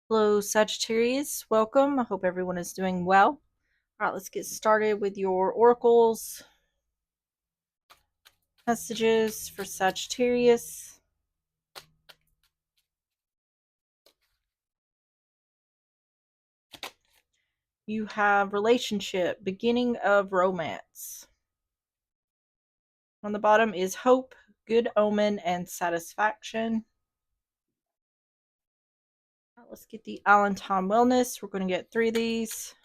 Hello, Sagittarius. Welcome. I hope everyone is doing well. All right, let's get started with your oracles. Messages for Sagittarius. You have relationship, beginning of romance. On the bottom is hope, good omen, and satisfaction. All right, let's get the Allentown Wellness. We're going to get 3 of these.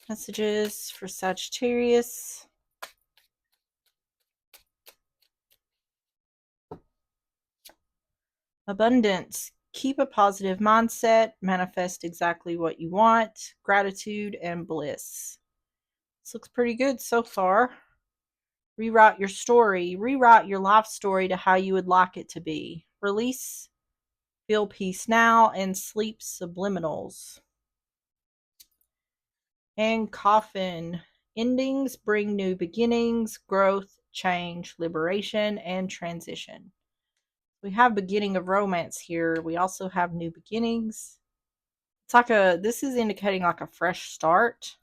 Messages for Sagittarius. Abundance. Keep a positive mindset. Manifest exactly what you want. Gratitude and bliss. This looks pretty good so far. Rewrite your story. Rewrite your life story to how you would like it to be. Release. Feel peace now. And sleep subliminals. And coffin. Endings bring new beginnings, growth, change, liberation, and transition. We have beginning of romance here. We also have new beginnings. It's like this is indicating like a fresh start.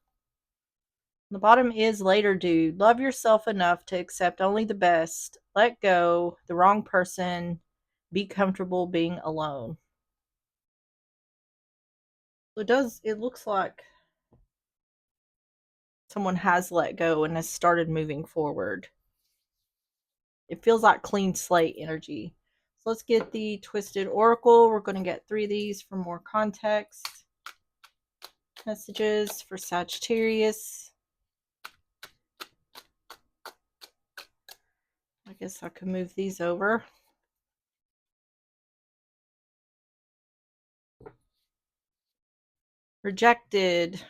The bottom is later, dude. Love yourself enough to accept only the best. Let go the wrong person. Be comfortable being alone. It looks like someone has let go and has started moving forward. It feels like clean slate energy. So let's get the Twisted Oracle. We're going to get 3 of these for more context. Messages for Sagittarius. I guess I could move these over. Rejected.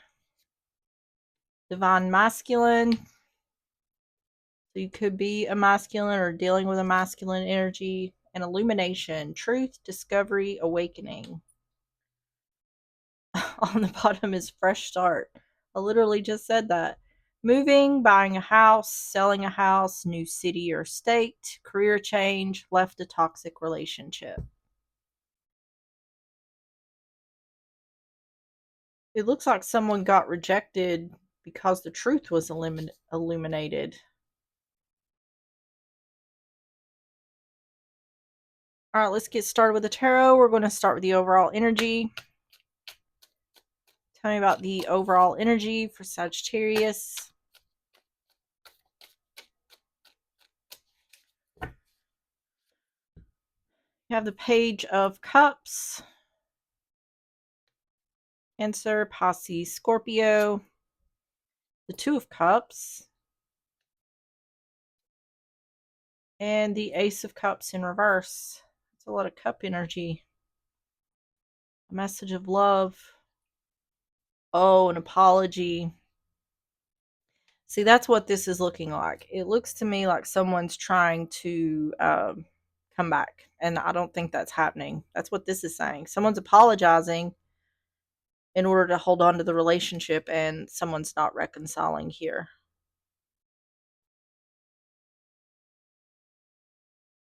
Divine Masculine. So you could be a masculine or dealing with a masculine energy. And illumination. Truth, discovery, awakening. On the bottom is fresh start. I literally just said that. Moving, buying a house, selling a house, new city or state, career change, left a toxic relationship. It looks like someone got rejected because the truth was illuminated. All right, let's get started with the tarot. We're going to start with the overall energy. Tell me about the overall energy for Sagittarius. You have the Page of Cups. Cancer, Pisces, Scorpio. The Two of Cups. And the Ace of Cups in reverse. That's a lot of cup energy. A message of love. Oh, an apology. See, that's what this is looking like. It looks to me like someone's trying to come back. And I don't think that's happening. That's what this is saying. Someone's apologizing in order to hold on to the relationship, and someone's not reconciling here.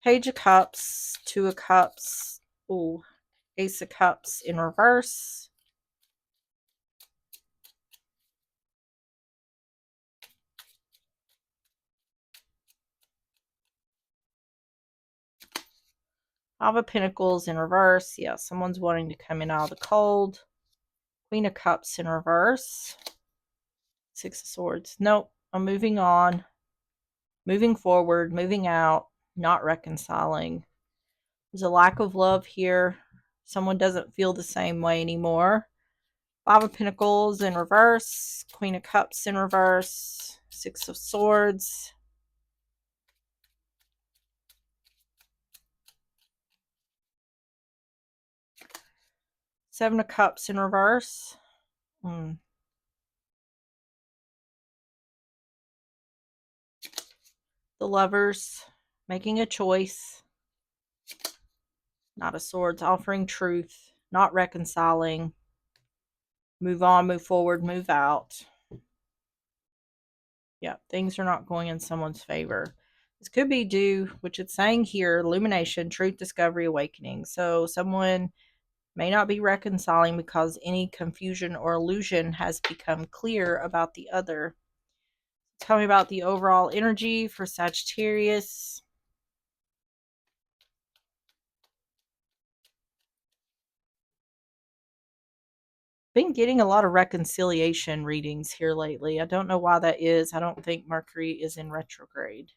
Page of Cups, Two of Cups, ooh, Ace of Cups in reverse. Five of Pentacles in reverse. Yeah, someone's wanting to come in out of the cold. Queen of Cups in reverse. Six of Swords. Nope, I'm moving on. Moving forward, moving out, not reconciling. There's a lack of love here. Someone doesn't feel the same way anymore. Five of Pentacles in reverse. Queen of Cups in reverse. Six of Swords. Seven of Cups in reverse. The Lovers making a choice. Knight of Swords offering truth, not reconciling. Move on, move forward, move out. Yeah, things are not going in someone's favor. This could be due, which it's saying here, illumination, truth, discovery, awakening. So someone May not be reconciling because any confusion or illusion has become clear about the other. Tell me about the overall energy for Sagittarius. Been getting a lot of reconciliation readings here lately. I don't know why that is. I don't think Mercury is in retrograde.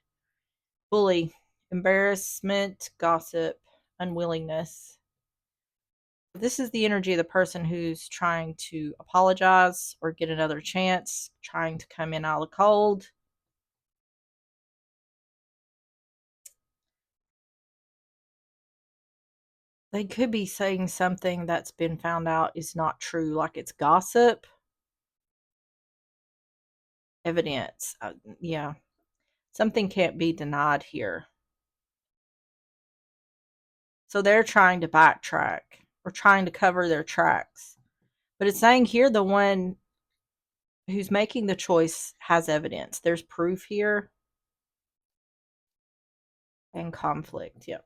Bully, embarrassment, gossip, unwillingness. This is the energy of the person who's trying to apologize or get another chance, trying to come in out of the cold. They could be saying something that's been found out is not true, like it's gossip, evidence. Yeah, something can't be denied here. So they're trying to backtrack or trying to cover their tracks. But it's saying here the one who's making the choice has evidence. There's proof here and conflict. Yep.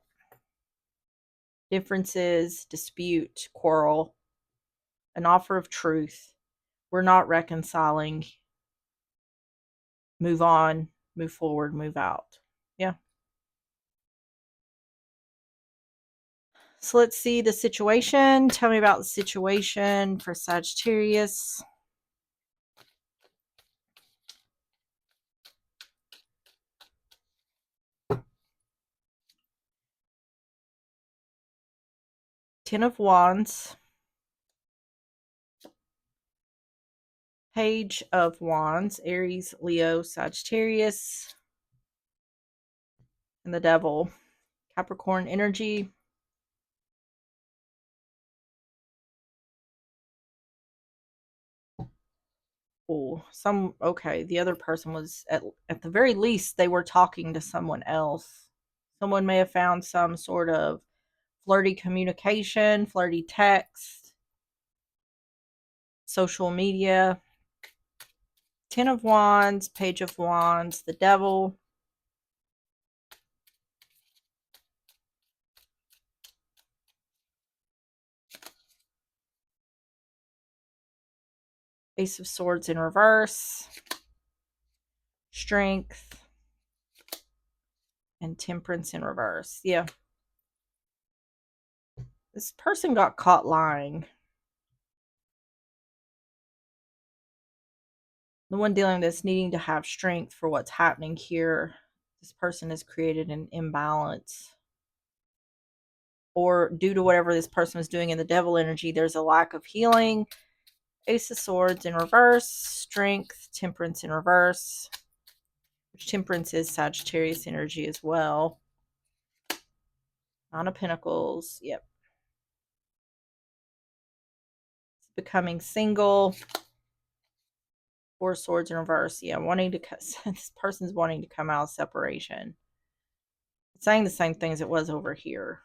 Differences, dispute, quarrel, an offer of truth. We're not reconciling. Move on, move forward, move out. Yeah. So let's see the situation. Tell me about the situation for Sagittarius. Ten of Wands. Page of Wands. Aries, Leo, Sagittarius. And the Devil. Capricorn energy. Oh, okay, the other person was at the very least they were talking to someone else. Someone may have found some sort of flirty communication, flirty text, social media. Ten of Wands, Page of Wands, the Devil. Ace of Swords in reverse. Strength. And Temperance in reverse. Yeah. This person got caught lying. The one dealing with this needing to have strength for what's happening here. This person has created an imbalance. Or due to whatever this person was doing in the Devil energy, there's a lack of healing. Ace of Swords in reverse. Strength. Temperance in reverse. Which Temperance is Sagittarius energy as well. Nine of Pentacles. Yep. Becoming single. Four of Swords in reverse. Yeah, this person's wanting to come out of separation. It's saying the same thing as it was over here.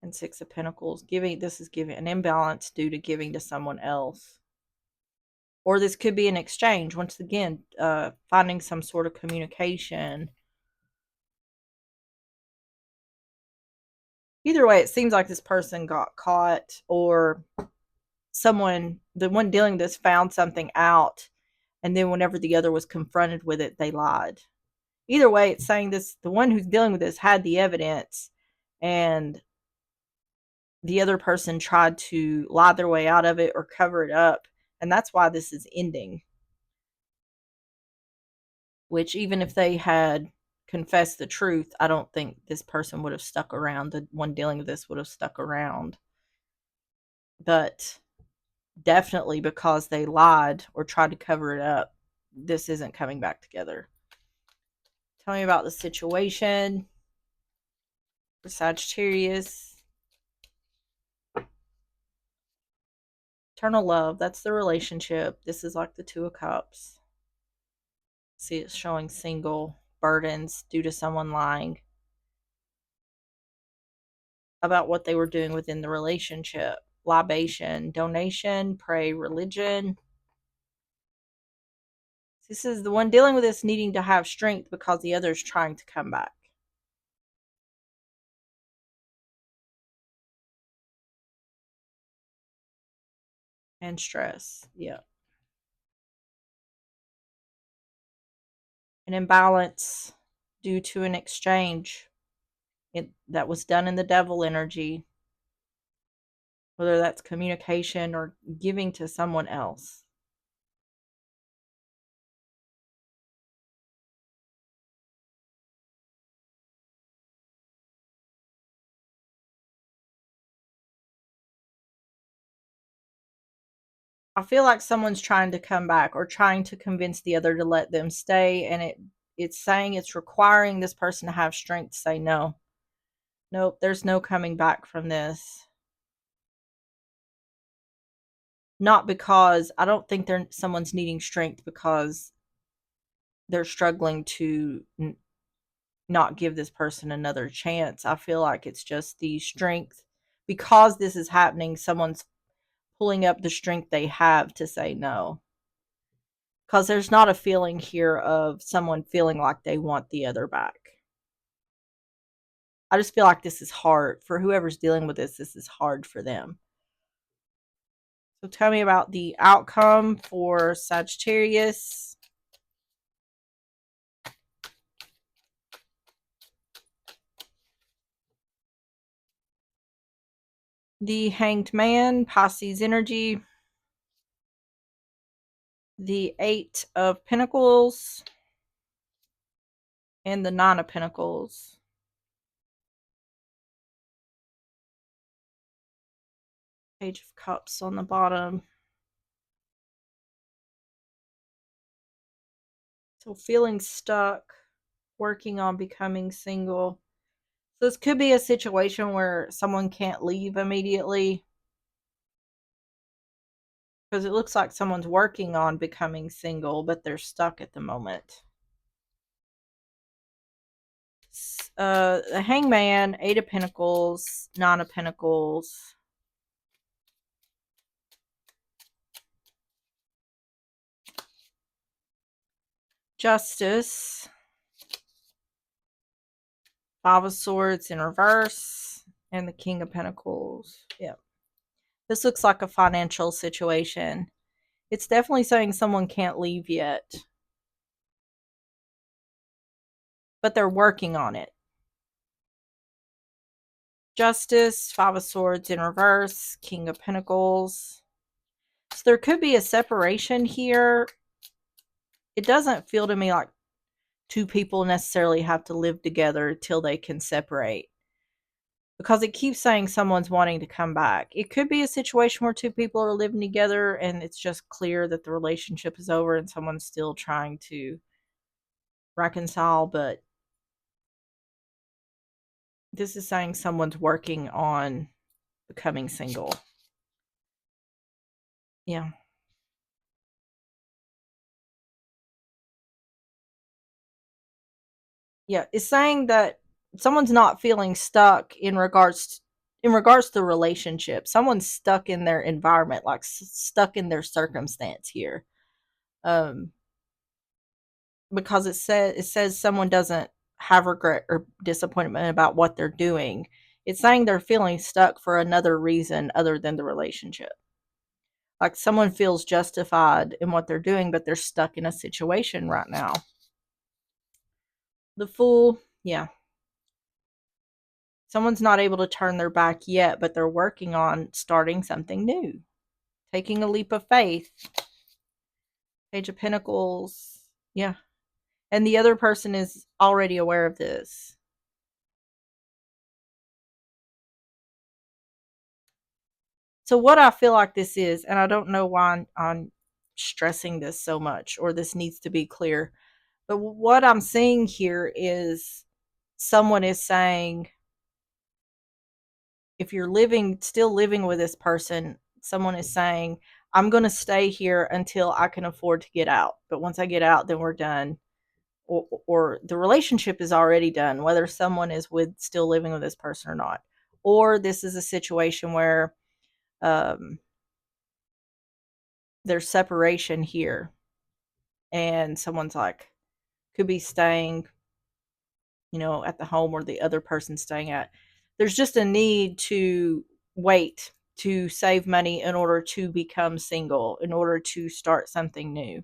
And Six of Pentacles. This is giving an imbalance due to giving to someone else. Or this could be an exchange. Once again, finding some sort of communication. Either way, it seems like this person got caught, or someone, the one dealing with this, found something out, and then whenever the other was confronted with it, they lied. Either way, it's saying the one who's dealing with this had the evidence, and the other person tried to lie their way out of it or cover it up, and that's why this is ending. Which, even if they had confessed the truth, I don't think this person would have stuck around. The one dealing with this would have stuck around. But definitely because they lied or tried to cover it up, this isn't coming back together. Tell me about the situation for Sagittarius. Eternal love, that's the relationship. This is like the Two of Cups. See, it's showing single, burdens due to someone lying about what they were doing within the relationship. Libation, donation, pray, religion. This is the one dealing with this needing to have strength because the other's trying to come back. and stress. Yeah. An imbalance due to an exchange that was done in the devil energy, whether that's communication or giving to someone else. I feel like someone's trying to come back or trying to convince the other to let them stay, and it's saying it's requiring this person to have strength to say no. Nope, there's no coming back from this. Not because I don't think someone's needing strength because they're struggling to not give this person another chance. I feel like it's just the strength because this is happening. Someone's pulling up the strength they have to say no. Because there's not a feeling here of someone feeling like they want the other back. I just feel like this is hard for whoever's dealing with this. This is hard for them. So tell me about the outcome for Sagittarius. The Hanged Man, Pisces energy. The Eight of Pentacles. And the Nine of Pentacles. Page of Cups on the bottom. So feeling stuck, working on becoming single. So this could be a situation where someone can't leave immediately because it looks like someone's working on becoming single, but they're stuck at the moment. The Hangman, Eight of Pentacles, Nine of Pentacles. Justice. Five of Swords in reverse. And the King of Pentacles. Yep. This looks like a financial situation. It's definitely saying someone can't leave yet. But they're working on it. Justice, Five of Swords in reverse, King of Pentacles. So there could be a separation here. It doesn't feel to me like two people necessarily have to live together till they can separate. Because it keeps saying someone's wanting to come back. It could be a situation where two people are living together and it's just clear that the relationship is over and someone's still trying to reconcile, but this is saying someone's working on becoming single. Yeah. Yeah, it's saying that someone's not feeling stuck in regards to the relationship. Someone's stuck in their environment, like stuck in their circumstance here. Um because it says someone doesn't have regret or disappointment about what they're doing. It's saying they're feeling stuck for another reason other than the relationship. Like someone feels justified in what they're doing, but they're stuck in a situation right now. The Fool, yeah. Someone's not able to turn their back yet, but they're working on starting something new, taking a leap of faith. Page of Pentacles, yeah. And the other person is already aware of this. So what I feel like this is, and I don't know why I'm stressing this so much, or this needs to be clear, but what I'm seeing here is someone is saying, if you're still living with this person, someone is saying, I'm going to stay here until I can afford to get out. But once I get out, then we're done. Or the relationship is already done, whether someone is still living with this person or not. Or this is a situation where um, there's separation here. And someone's like, could be staying, at the home where the other person's staying at. There's just a need to wait to save money in order to become single, in order to start something new.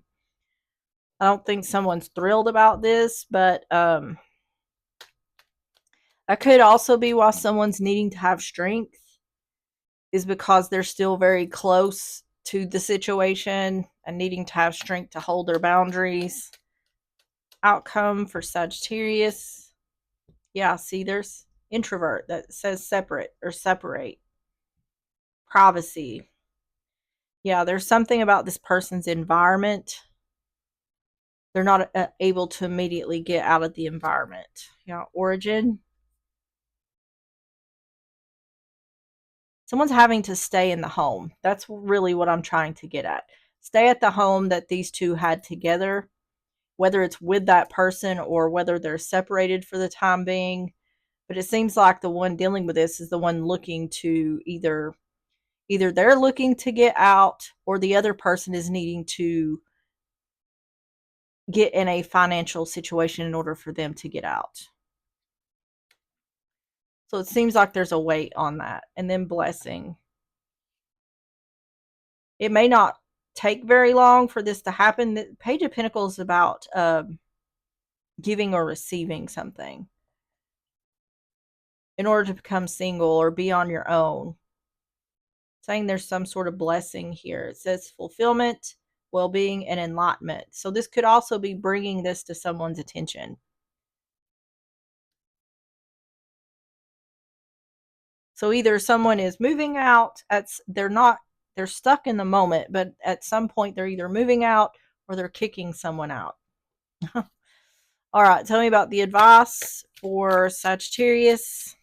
I don't think someone's thrilled about this, but that could also be why someone's needing to have strength, is because they're still very close to the situation and needing to have strength to hold their boundaries. Outcome for Sagittarius. Yeah, see, there's introvert that says separate or separate. Privacy. Yeah, there's something about this person's environment. They're not able to immediately get out of the environment. Yeah, origin. Someone's having to stay in the home. That's really what I'm trying to get at. Stay at the home that these two had together, whether it's with that person or whether they're separated for the time being. But it seems like the one dealing with this is the one looking to either they're looking to get out or the other person is needing to get in a financial situation in order for them to get out. So it seems like there's a weight on that. And then blessing. It may not take very long for this to happen. The Page of Pentacles is about giving or receiving something in order to become single or be on your own. Saying there's some sort of blessing here. It says fulfillment, well-being, and enlightenment. So this could also be bringing this to someone's attention. So either someone is moving out, they're stuck in the moment, but at some point they're either moving out or they're kicking someone out. All right, tell me about the advice for Sagittarius.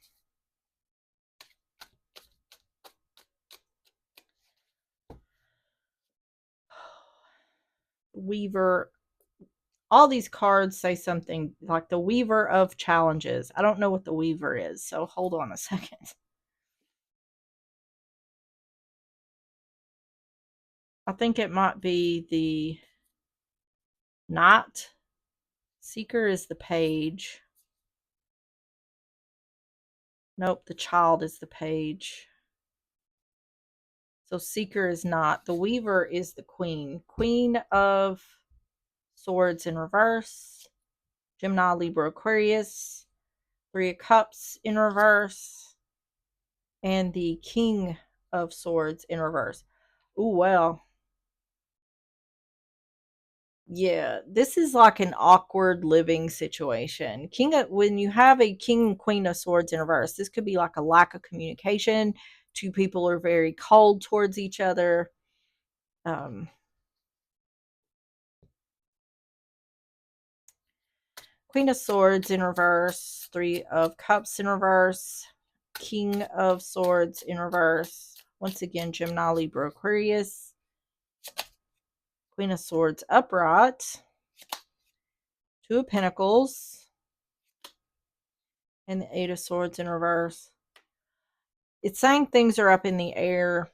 Weaver. All these cards say something like the Weaver of Challenges. I don't know what the Weaver is, so hold on a second. I think it might be the Knight. Seeker is the Page. Nope, the Child is the Page. So Seeker is not. The Weaver is the Queen. Queen of Swords in reverse. Gemini, Libra, Aquarius. Three of Cups in reverse. And the King of Swords in reverse. Ooh, well. Yeah, this is like an awkward living situation. When you have a King and Queen of Swords in reverse, this could be like a lack of communication. Two people are very cold towards each other. Queen of Swords in reverse, Three of Cups in reverse, King of Swords in reverse. Once again, Gemini, Libra, Aquarius. Queen of Swords upright. Two of Pentacles. And the Eight of Swords in reverse. It's saying things are up in the air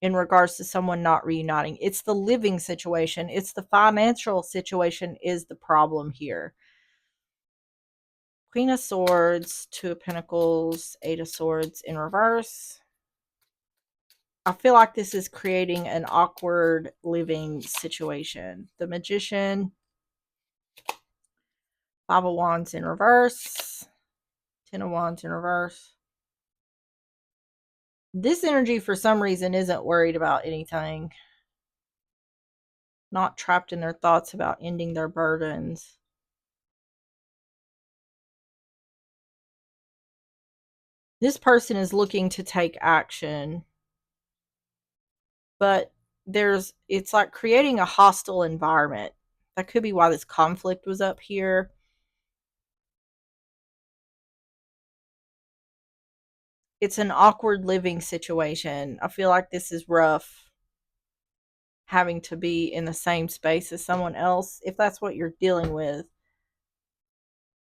in regards to someone not reuniting. It's the living situation. It's the financial situation is the problem here. Queen of Swords, Two of Pentacles, Eight of Swords in reverse. I feel like this is creating an awkward living situation. The Magician, Five of Wands in reverse, Ten of Wands in reverse. This energy, for some reason, isn't worried about anything. Not trapped in their thoughts about ending their burdens. This person is looking to take action, but it's like creating a hostile environment. That could be why this conflict was up here. It's an awkward living situation. I feel like this is rough, having to be in the same space as someone else, if that's what you're dealing with.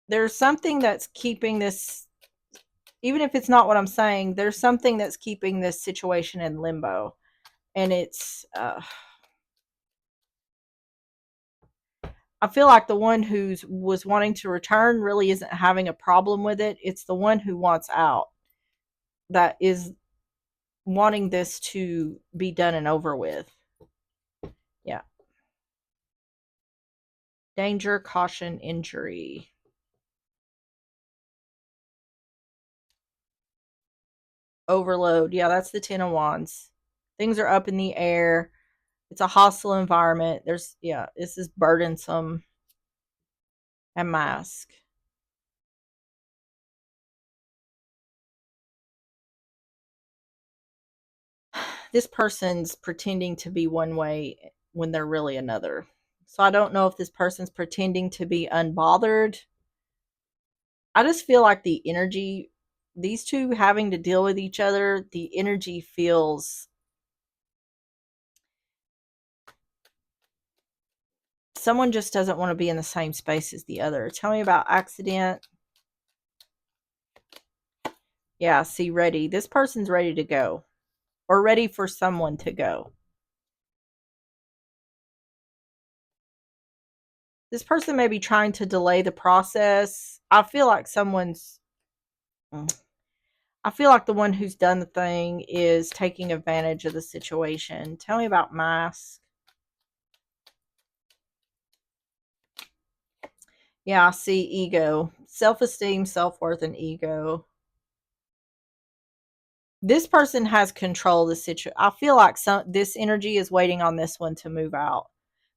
There's something that's keeping this, even if it's not what I'm saying, there's something that's keeping this situation in limbo. And it's, I feel like the one who was wanting to return really isn't having a problem with it. It's the one who wants out that is wanting this to be done and over with. Yeah. Danger, caution, injury. Overload. Yeah, that's the Ten of Wands. Things are up in the air. It's a hostile environment. Yeah, this is burdensome and mask. This person's pretending to be one way when they're really another. So I don't know if this person's pretending to be unbothered. I just feel like the energy, these two having to deal with each other, the energy feels someone just doesn't want to be in the same space as the other. Tell me about accident. Yeah, see, ready. This person's ready to go or ready for someone to go. This person may be trying to delay the process. I feel like I feel like the one who's done the thing is taking advantage of the situation. Tell me about mask. Yeah, I see ego, self-esteem, self-worth, and ego. This person has control of the situation. I feel like this energy is waiting on this one to move out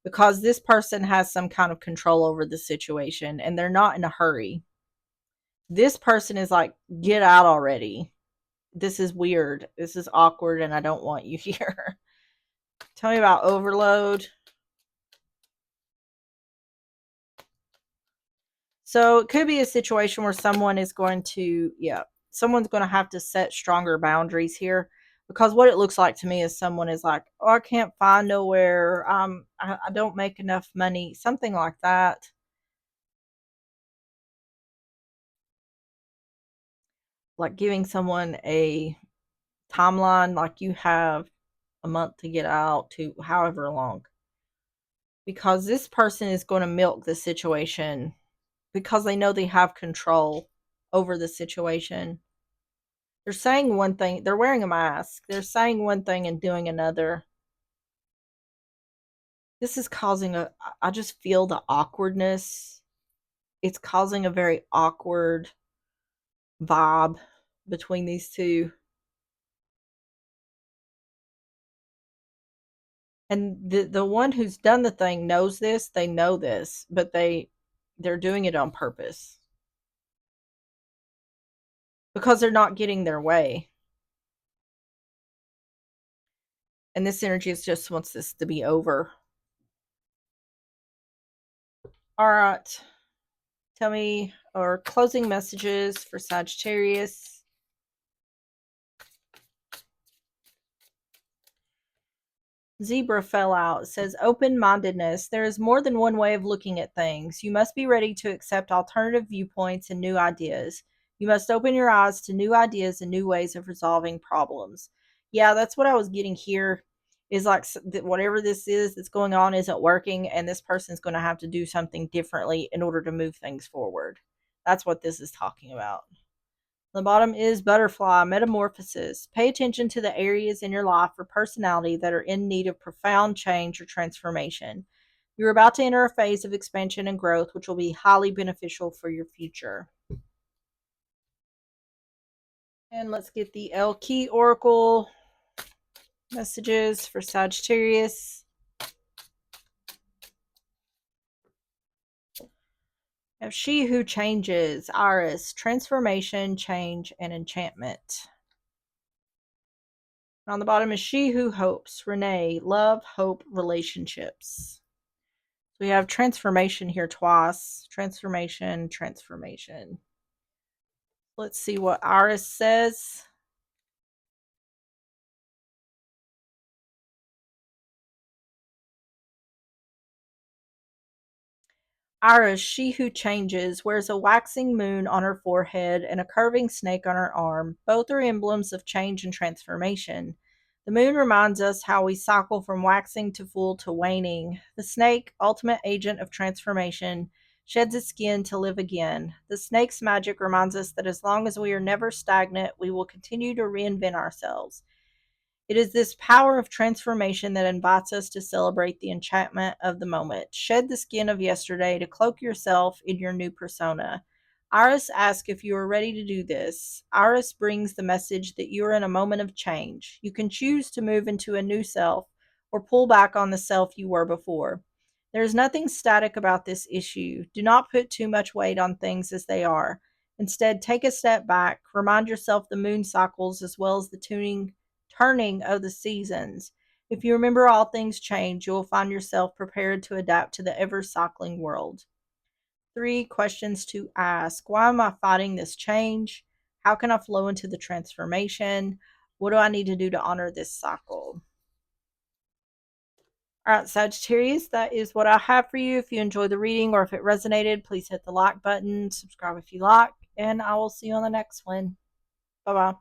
because this person has some kind of control over the situation and they're not in a hurry. This person is like, get out already. This is weird. This is awkward and I don't want you here. Tell me about overload. So it could be a situation where someone is going to, yeah, someone's going to have to set stronger boundaries here because what it looks like to me is someone is like, oh, I can't find nowhere. I don't make enough money, something like that. Like giving someone a timeline, like you have a month to get out to however long. Because this person is going to milk the situation because they know they have control over the situation. They're saying one thing, they're wearing a mask. They're saying one thing and doing another. This is causing I just feel the awkwardness. It's causing a very awkward vibe between these two. And the one who's done the thing knows this, they know this, but they're doing it on purpose. Because they're not getting their way. And this energy just wants this to be over. All right. Tell me, or closing messages for Sagittarius. Zebra fell out. It says open-mindedness. There is more than one way of looking at things. You must be ready to accept alternative viewpoints and new ideas. You must open your eyes to new ideas and new ways of resolving problems. Yeah, that's what I was getting here. Is like whatever this is that's going on isn't working, and this person's going to have to do something differently in order to move things forward. That's what this is talking about. The bottom is butterfly metamorphosis. Pay attention to the areas in your life or personality that are in need of profound change or transformation. You're about to enter a phase of expansion and growth, which will be highly beneficial for your future. And let's get the El Key Oracle messages for Sagittarius. Of She Who Changes, Iris, transformation, change, and enchantment. On the bottom is She Who Hopes, Renee, love, hope, relationships. So we have transformation here twice. Transformation, transformation. Let's see what Iris says. Iris, she who changes, wears a waxing moon on her forehead and a curving snake on her arm. Both are emblems of change and transformation. The moon reminds us how we cycle from waxing to full to waning. The snake, ultimate agent of transformation, sheds its skin to live again. The snake's magic reminds us that as long as we are never stagnant, we will continue to reinvent ourselves. It is this power of transformation that invites us to celebrate the enchantment of the moment. Shed the skin of yesterday to cloak yourself in your new persona. Iris asks if you are ready to do this. Iris brings the message that you are in a moment of change. You can choose to move into a new self or pull back on the self you were before. There is nothing static about this issue. Do not put too much weight on things as they are. Instead, take a step back, remind yourself the moon cycles as well as the turning of the seasons. If you remember all things change, you will find yourself prepared to adapt to the ever cycling world. 3 questions to ask. Why am I fighting this change? How can I flow into the transformation? What do I need to do to honor this cycle? All right, Sagittarius, that is what I have for you. If you enjoyed the reading or if it resonated, please hit the like button, subscribe if you like, and I will see you on the next one. Bye bye.